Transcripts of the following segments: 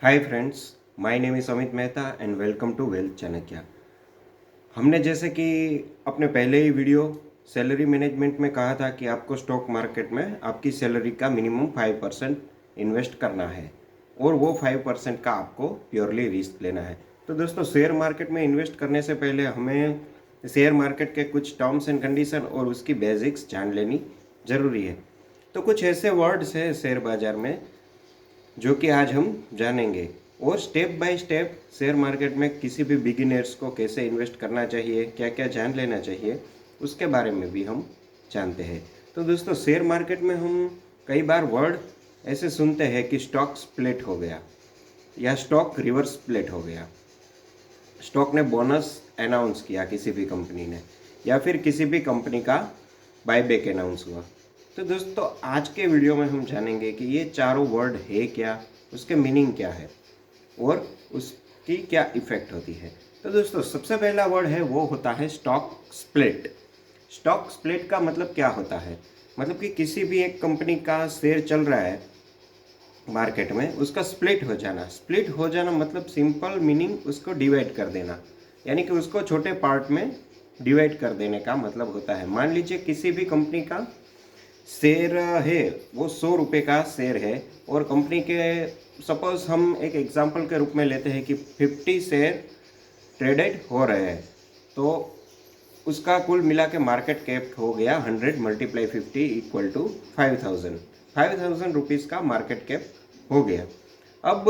Hi friends, my name is Amit Mehta and welcome to Wealth Chanakya. हमने जैसे कि अपने पहले ही वीडियो सैलरी मैनेजमेंट में कहा था कि आपको स्टॉक मार्केट में आपकी सैलरी का मिनिमम 5% इन्वेस्ट करना है और वो 5% का आपको प्योरली रिस्क लेना है। तो दोस्तों, शेयर मार्केट में इन्वेस्ट करने से पहले हमें शेयर मार्केट के कुछ टर्म्स एंड कंडीशन और उसकी बेसिक्स जान लेनी ज़रूरी है। तो कुछ ऐसे वर्ड्स हैं शेयर बाज़ार में जो कि आज हम जानेंगे, और step by step share market में किसी भी बिगिनर्स को कैसे इन्वेस्ट करना चाहिए, क्या क्या जान लेना चाहिए, उसके बारे में भी हम जानते हैं। तो दोस्तों, शेयर मार्केट में हम कई बार वर्ड ऐसे सुनते हैं कि स्टॉक स्प्लिट हो गया या स्टॉक रिवर्स स्प्लिट हो गया, स्टॉक ने बोनस अनाउंस किया किसी भी कंपनी ने, या फिर किसी भी कंपनी का बायबैक अनाउंस हुआ। तो दोस्तों, आज के वीडियो में हम जानेंगे कि ये चारों वर्ड है क्या, उसके मीनिंग क्या है और उसकी क्या इफ़ेक्ट होती है। तो दोस्तों, सबसे पहला वर्ड है वो होता है स्टॉक स्प्लिट। स्टॉक स्प्लिट का मतलब क्या होता है? मतलब कि किसी भी एक कंपनी का शेयर चल रहा है मार्केट में, उसका स्प्लिट हो जाना। स्प्लिट हो जाना मतलब सिंपल मीनिंग उसको डिवाइड कर देना, यानी कि उसको छोटे पार्ट में डिवाइड कर देने का मतलब होता है। मान लीजिए किसी भी कंपनी का शेयर है, वो 100 रुपये का शेयर है, और कंपनी के सपोज हम एक एग्जांपल के रूप में लेते हैं कि 50 शेयर ट्रेडेड हो रहे हैं, तो उसका कुल मिला के मार्केट कैप हो गया 100 मल्टीप्लाई 50 इक्वल टू 5000। 5000 रुपीज़ का मार्केट कैप हो गया। अब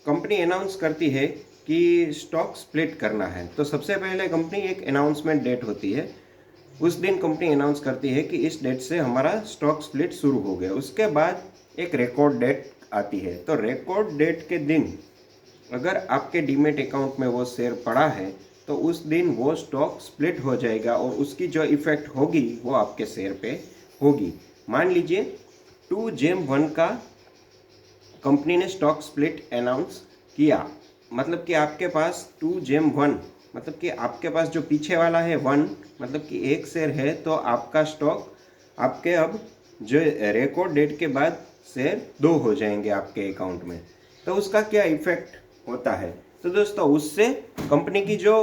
कंपनी अनाउंस करती है कि स्टॉक स्प्लिट करना है, तो सबसे पहले कंपनी एक अनाउंसमेंट डेट होती है, उस दिन कंपनी अनाउंस करती है कि इस डेट से हमारा स्टॉक स्प्लिट शुरू हो गया। उसके बाद एक रिकॉर्ड डेट आती है, तो रिकॉर्ड डेट के दिन अगर आपके डीमेट अकाउंट में वो शेयर पड़ा है, तो उस दिन वो स्टॉक स्प्लिट हो जाएगा और उसकी जो इफेक्ट होगी वो आपके शेयर पे होगी। मान लीजिए 2GEM1 का कंपनी ने स्टॉक स्प्लिट अनाउंस किया, मतलब कि आपके पास 2GEM1 मतलब कि आपके पास जो पीछे वाला है 1, मतलब कि एक शेयर है, तो आपका स्टॉक आपके अब जो रिकॉर्ड डेट के बाद शेयर 2 हो जाएंगे आपके अकाउंट में। तो उसका क्या इफेक्ट होता है? तो दोस्तों, उससे कंपनी की जो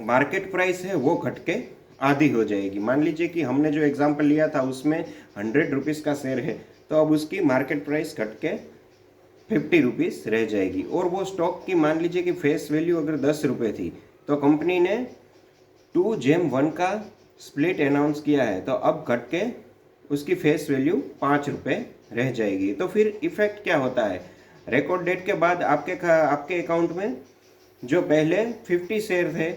मार्केट प्राइस है वो घट के आधी हो जाएगी। मान लीजिए कि हमने जो एग्जांपल लिया था उसमें 100 रुपीज़ का शेयर है, तो अब उसकी मार्केट प्राइस घट के 50 रुपीज़ रह जाएगी, और वो स्टॉक की मान लीजिए कि फेस वैल्यू अगर 10 रुपये थी, तो कंपनी ने 2GEM1 का स्प्लिट अनाउंस किया है, तो अब घट के उसकी फेस वैल्यू 5 रुपये रह जाएगी। तो फिर इफेक्ट क्या होता है? रिकॉर्ड डेट के बाद आपके अकाउंट में जो पहले 50 शेयर थे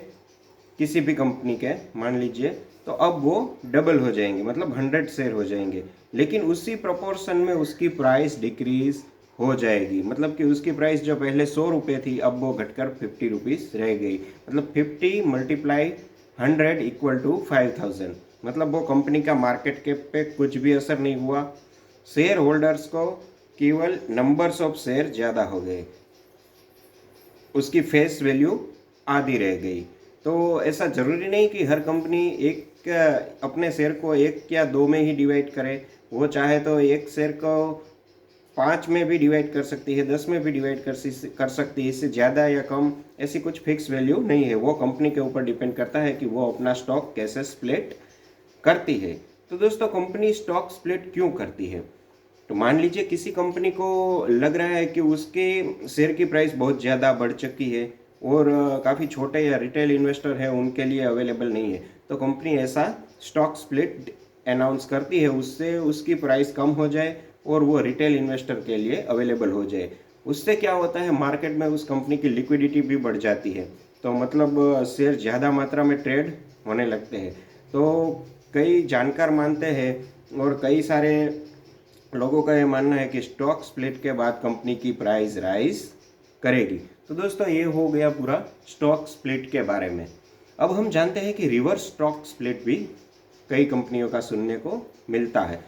किसी भी कंपनी के, मान लीजिए, तो अब वो डबल हो जाएंगे, मतलब 100 शेयर हो जाएंगे, लेकिन उसी प्रोपोर्शन में उसकी प्राइस डिक्रीज हो जाएगी। मतलब कि उसकी प्राइस जो पहले 100 रुपये थी, अब वो घटकर 50 रुपीज़ रह गई। मतलब 50 मल्टीप्लाई 100 इक्वल टू 5000। मतलब वो कंपनी का मार्केट कैप पे कुछ भी असर नहीं हुआ, शेयर होल्डर्स को केवल नंबर्स ऑफ शेयर ज़्यादा हो गए, उसकी फेस वैल्यू आधी रह गई। तो ऐसा ज़रूरी नहीं कि हर कंपनी एक अपने शेयर को एक या दो में ही डिवाइड करे। वो चाहे तो एक शेयर को 5 में भी डिवाइड कर सकती है, 10 में भी डिवाइड कर सकती है। इससे ज़्यादा या कम ऐसी कुछ फिक्स वैल्यू नहीं है, वो कंपनी के ऊपर डिपेंड करता है कि वो अपना स्टॉक कैसे स्प्लिट करती है। तो दोस्तों, कंपनी स्टॉक स्प्लिट क्यों करती है? तो मान लीजिए किसी कंपनी को लग रहा है कि उसके शेयर की प्राइस बहुत ज़्यादा बढ़ चुकी है और काफ़ी छोटे या रिटेल इन्वेस्टर हैं उनके लिए अवेलेबल नहीं है, तो कंपनी ऐसा स्टॉक स्प्लिट अनाउंस करती है, उससे उसकी प्राइस कम हो जाए और वो रिटेल इन्वेस्टर के लिए अवेलेबल हो जाए। उससे क्या होता है, मार्केट में उस कंपनी की लिक्विडिटी भी बढ़ जाती है, तो मतलब शेयर ज़्यादा मात्रा में ट्रेड होने लगते हैं। तो कई जानकार मानते हैं और कई सारे लोगों का ये मानना है कि स्टॉक स्प्लिट के बाद कंपनी की प्राइस राइज करेगी। तो दोस्तों, ये हो गया पूरा स्टॉक स्प्लिट के बारे में। अब हम जानते हैं कि रिवर्स स्टॉक स्प्लिट भी कई कंपनियों का सुनने को मिलता है।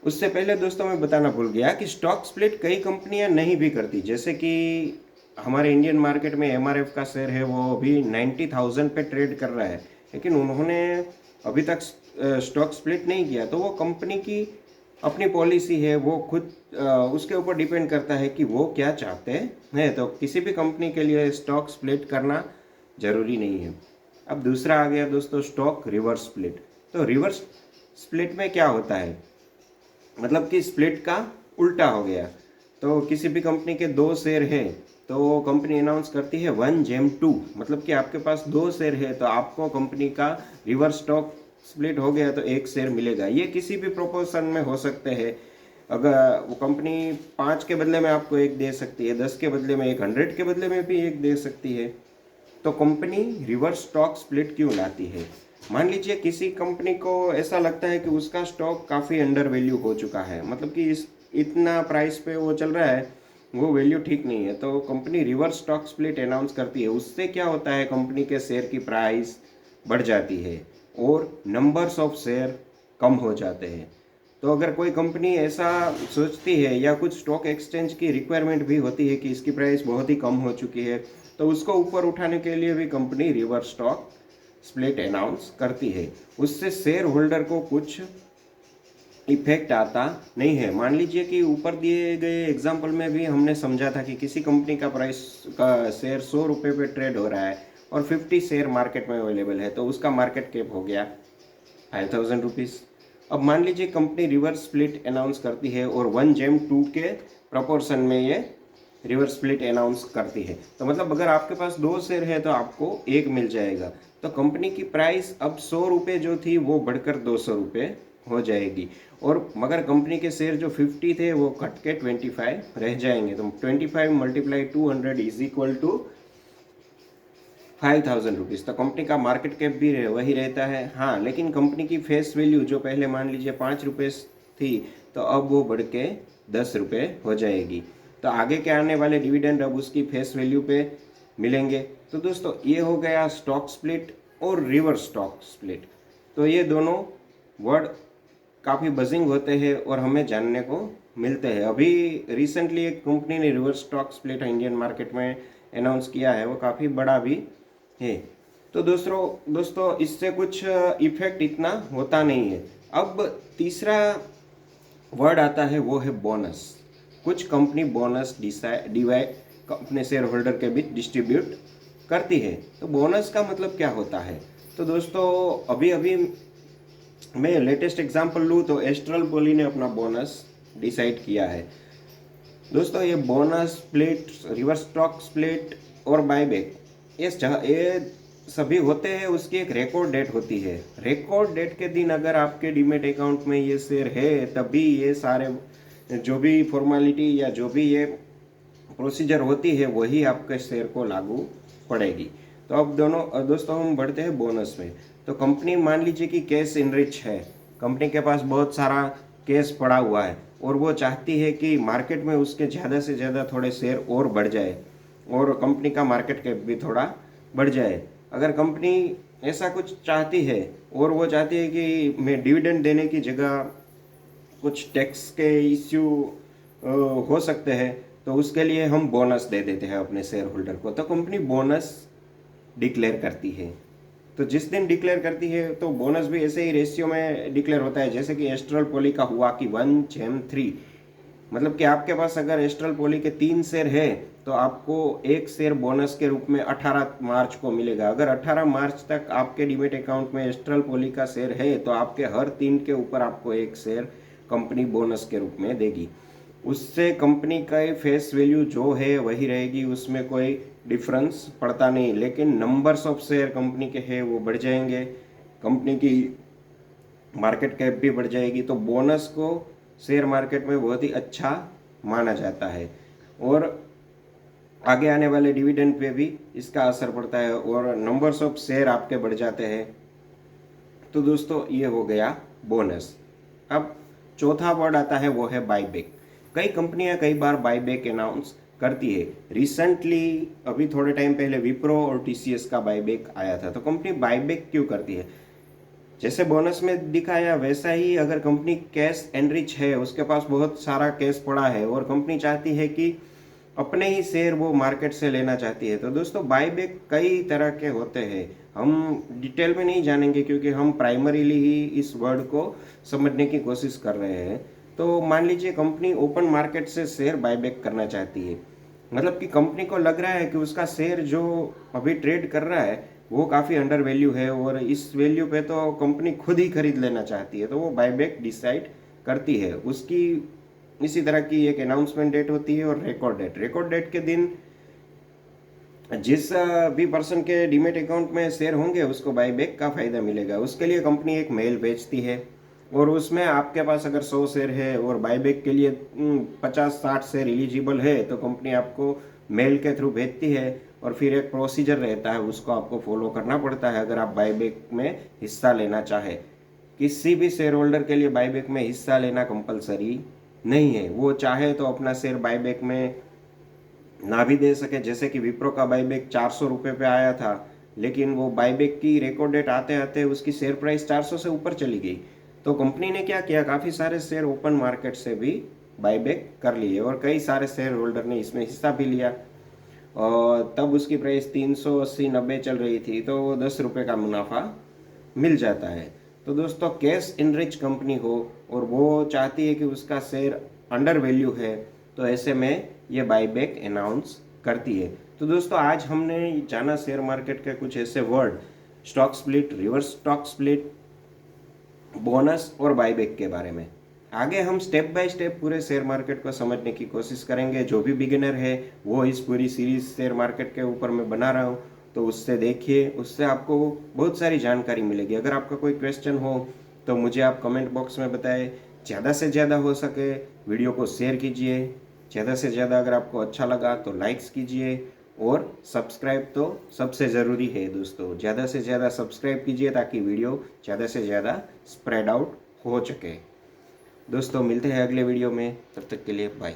उससे पहले दोस्तों, मैं बताना भूल गया कि स्टॉक स्प्लिट कई कंपनियां नहीं भी करती। जैसे कि हमारे इंडियन मार्केट में एमआरएफ का शेयर है, वो अभी 90,000 पे ट्रेड कर रहा है, लेकिन उन्होंने अभी तक स्टॉक स्प्लिट नहीं किया। तो वो कंपनी की अपनी पॉलिसी है वो खुद उसके ऊपर डिपेंड करता है कि वो क्या चाहते हैं। तो किसी भी कंपनी के लिए स्टॉक स्प्लिट करना ज़रूरी नहीं है। अब दूसरा आ गया दोस्तों स्टॉक रिवर्स स्प्लिट। तो रिवर्स स्प्लिट में क्या होता है, मतलब कि स्प्लिट का उल्टा हो गया। तो किसी भी कंपनी के दो शेयर है तो कंपनी अनाउंस करती है 1:2, मतलब कि आपके पास दो शेयर है तो आपको कंपनी का रिवर्स स्टॉक स्प्लिट हो गया तो एक शेयर मिलेगा। ये किसी भी प्रोपोर्शन में हो सकते हैं। अगर वो कंपनी 5 के बदले में आपको एक दे सकती है, 10 के बदले में एक, 100 के बदले में भी एक दे सकती है। तो कंपनी रिवर्स स्टॉक स्प्लिट क्यों लाती है? मान लीजिए किसी कंपनी को ऐसा लगता है कि उसका स्टॉक काफ़ी अंडर वैल्यू हो चुका है, मतलब कि इस इतना प्राइस पे वो चल रहा है, वो वैल्यू ठीक नहीं है, तो company reverse stock split announce करती है। उससे क्या होता है, कंपनी के शेयर की प्राइस बढ़ जाती है और नंबर्स ऑफ शेयर कम हो जाते हैं। तो अगर कोई कंपनी ऐसा सोचती है या कुछ स्टॉक एक्सचेंज की रिक्वायरमेंट भी होती है कि इसकी प्राइस बहुत ही कम हो चुकी है, तो उसको ऊपर उठाने के लिए भी company reverse stock split announce करती है। उससे शेयर होल्डर को कुछ इफेक्ट आता नहीं है। मान लीजिए कि ऊपर दिए गए एग्जाम्पल में भी हमने समझा था कि किसी कंपनी का प्राइस का शेयर 100 रुपये पे ट्रेड हो रहा है और 50 शेयर मार्केट में अवेलेबल है, तो उसका मार्केट कैप हो गया 5000 रुपीज़। अब मान लीजिए कंपनी रिवर्स स्प्लिट अनाउंस करती है और 1:2 के प्रपोर्शन में ये रिवर्स स्प्लिट अनाउंस करती है। तो मतलब अगर आपके पास दो शेयर है तो आपको एक मिल जाएगा। तो कंपनी की प्राइस अब 100 रुपये जो थी वो बढ़कर 200 रुपये हो जाएगी। और मगर कंपनी के शेयर जो 50 थे वो कट के 25 रह जाएंगे। तो 25 × 200 इज इक्वल टू 5000 रुपीज़। तो कंपनी का मार्केट कैप भी वही रहता है। हाँ, लेकिन कंपनी की फेस वैल्यू जो पहले मान लीजिए 5 रुपये थी तो अब वो बढ़ के 10 रुपये हो जाएगी। तो आगे के आने वाले डिविडेंड अब उसकी फेस वैल्यू पे मिलेंगे। तो दोस्तों ये हो गया स्टॉक स्प्लिट और रिवर्स स्टॉक स्प्लिट। तो ये दोनों वर्ड काफ़ी बजिंग होते हैं और हमें जानने को मिलते हैं। अभी रिसेंटली एक कंपनी ने reverse stock split Indian market में अनाउंस किया है, वो काफ़ी बड़ा भी है। तो दोस्तों इससे कुछ इफेक्ट इतना होता नहीं है। अब तीसरा वर्ड आता है वो है बोनस। कुछ कंपनी बोनस डिवाइड अपने शेयर होल्डर के बीच डिस्ट्रीब्यूट करती है। तो बोनस का मतलब क्या होता है? तो दोस्तों अभी अभी मैं लेटेस्ट एग्जांपल लूँ तो एस्ट्रल पॉली ने अपना बोनस डिसाइड किया है। दोस्तों ये bonus split, reverse stock split और बायबैक ये सभी होते हैं, उसकी एक रिकॉर्ड डेट होती है। रिकॉर्ड डेट के दिन अगर आपके डीमेट अकाउंट में ये शेयर है तभी ये सारे जो भी फॉर्मेलिटी या जो भी ये प्रोसीजर होती है वही आपके शेयर को लागू पड़ेगी। तो अब दोस्तों हम बढ़ते हैं बोनस में। तो कंपनी मान लीजिए कि कैश इनरिच है, कंपनी के पास बहुत सारा कैश पड़ा हुआ है और वो चाहती है कि मार्केट में उसके ज़्यादा से ज़्यादा थोड़े शेयर और बढ़ जाए और कंपनी का मार्केट कैप भी थोड़ा बढ़ जाए। अगर कंपनी ऐसा कुछ चाहती है और वो चाहती है कि मैं डिविडेंड देने की जगह कुछ टैक्स के इश्यू हो सकते हैं, तो उसके लिए हम बोनस दे देते हैं अपने शेयर होल्डर को। तो कंपनी बोनस डिक्लेयर करती है। तो जिस दिन डिक्लेयर करती है तो बोनस भी ऐसे ही रेशियो में डिक्लेयर होता है जैसे कि एस्ट्रल पॉली का हुआ कि 1:3। मतलब कि आपके पास अगर एस्ट्रल पॉली के 3 शेयर है तो आपको एक शेयर बोनस के रूप में 18 मार्च को मिलेगा। अगर 18 मार्च तक आपके डीमेट अकाउंट में एस्ट्रल पॉली का शेयर है तो आपके हर 3 के ऊपर आपको एक शेयर कंपनी बोनस के रूप में देगी। उससे कंपनी का फेस वैल्यू जो है वही रहेगी, उसमें कोई डिफरेंस पड़ता नहीं, लेकिन नंबर्स ऑफ शेयर कंपनी के हैं वो बढ़ जाएंगे, कंपनी की मार्केट कैप भी बढ़ जाएगी। तो बोनस को शेयर मार्केट में बहुत ही अच्छा माना जाता है और आगे आने वाले डिविडेंड पे भी इसका असर पड़ता है और नंबर्स ऑफ शेयर आपके बढ़ जाते हैं। तो दोस्तों ये हो गया बोनस। अब चौथा वर्ड आता है वो है बायबैक। कई कंपनियां कई बार बायबैक अनाउंस करती है। रिसेंटली अभी थोड़े टाइम पहले विप्रो और टीसीएस का बायबैक आया था। तो कंपनी बायबैक क्यों करती है? जैसे बोनस में दिखाया वैसा ही अगर कंपनी कैश एनरिच है, उसके पास बहुत सारा कैश पड़ा है और कंपनी चाहती है कि अपने ही शेयर वो मार्केट से लेना चाहती है, तो दोस्तों बायबैक कई तरह के होते हैं। हम डिटेल में नहीं जानेंगे क्योंकि हम प्राइमरीली ही इस वर्ड को समझने की कोशिश कर रहे हैं। तो मान लीजिए कंपनी ओपन मार्केट से शेयर बायबैक करना चाहती है, मतलब कि कंपनी को लग रहा है कि उसका शेयर जो अभी ट्रेड कर रहा है वो काफ़ी अंडर वैल्यू है और इस वैल्यू पे तो कंपनी खुद ही खरीद लेना चाहती है, तो वो बायबैक डिसाइड करती है। उसकी इसी तरह की एक अनाउंसमेंट डेट होती है और रिकॉर्ड डेट के दिन जिस भी पर्सन के डीमेट अकाउंट में शेयर होंगे उसको बायबैक का फ़ायदा मिलेगा। उसके लिए कंपनी एक मेल भेजती है और उसमें आपके पास अगर 100 शेयर है और बायबैक के लिए 50-60 शेयर एलिजिबल है तो कंपनी आपको मेल के थ्रू भेजती है और फिर एक प्रोसीजर रहता है, उसको आपको फॉलो करना पड़ता है अगर आप बायबैक में हिस्सा लेना चाहे। किसी भी शेयर होल्डर के लिए बायबैक में हिस्सा लेना कंपलसरी नहीं है, वो चाहे तो अपना शेयर बायबैक में ना भी दे सके। जैसे कि विप्रो का बाईबैक 400 रुपये पे आया था, लेकिन वो बाईबैक की रिकॉर्ड डेट आते आते उसकी शेयर प्राइस 400 से ऊपर चली गई, तो कंपनी ने क्या किया, काफ़ी सारे शेयर ओपन मार्केट से भी बाईबैक कर लिए और कई सारे शेयर होल्डर ने इसमें हिस्सा भी लिया। और तब उसकी प्राइस 380-90 चल रही थी, तो 10 रुपये का मुनाफा मिल जाता है। तो दोस्तों, कैश इनरिच कंपनी हो और वो चाहती है कि उसका शेयर अंडर वैल्यू है, तो ऐसे में ये बाईबैक अनाउंस करती है। तो दोस्तों, आज हमने जाना शेयर मार्केट के कुछ ऐसे word, stock split, reverse stock split, bonus और बाईबैक के बारे में। आगे हम स्टेप बाय स्टेप पूरे शेयर मार्केट को समझने की कोशिश करेंगे। जो भी बिगिनर है वो इस पूरी सीरीज शेयर मार्केट के ऊपर मैं बना रहा हूँ, तो उससे देखिए, उससे आपको बहुत सारी जानकारी मिलेगी। अगर आपका कोई क्वेश्चन हो तो मुझे आप कमेंट बॉक्स में बताएं। ज़्यादा से ज़्यादा हो सके वीडियो को शेयर कीजिए, ज़्यादा से ज़्यादा अगर आपको अच्छा लगा तो लाइक्स कीजिए और सब्सक्राइब तो सबसे ज़रूरी है दोस्तों। ज़्यादा से ज़्यादा सब्सक्राइब कीजिए ताकि वीडियो ज़्यादा से ज़्यादा स्प्रेड आउट हो सके। दोस्तों, मिलते हैं अगले वीडियो में, तब तक के लिए बाय।